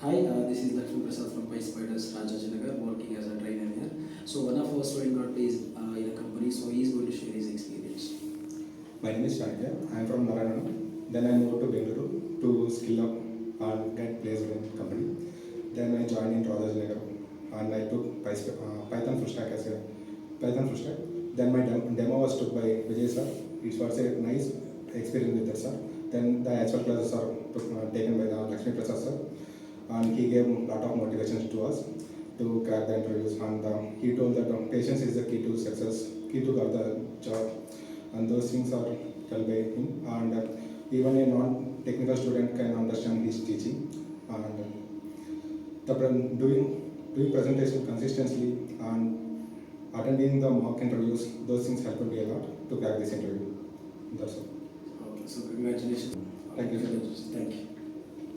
Hi, this is Lakshmi Prasad from PySpiders Rajajinagar, working as a trainer here. So one of our student got placed in a company, so he is going to share his experience. My name is Chanikya. I am from Narayana. Then I moved to Bengaluru to skill up and get placed in company. Then I joined in Rajajinagar and I took Python full stack as a Python full stack. Then my demo was took by Vijay sir. It was a nice experience with that sir. Then the actual classes are taken by the Lakshmi Prasad sir, and he gave a lot of motivations to us to crack the interviews. And he told that patience is the key to success, key to get the job, and those things are told by him. And even a non-technical student can understand his teaching. And doing presentation consistently and attending the mock interviews, those things helped me a lot to crack this interview. That's all. Okay, so congratulations. Thank you. Thank you.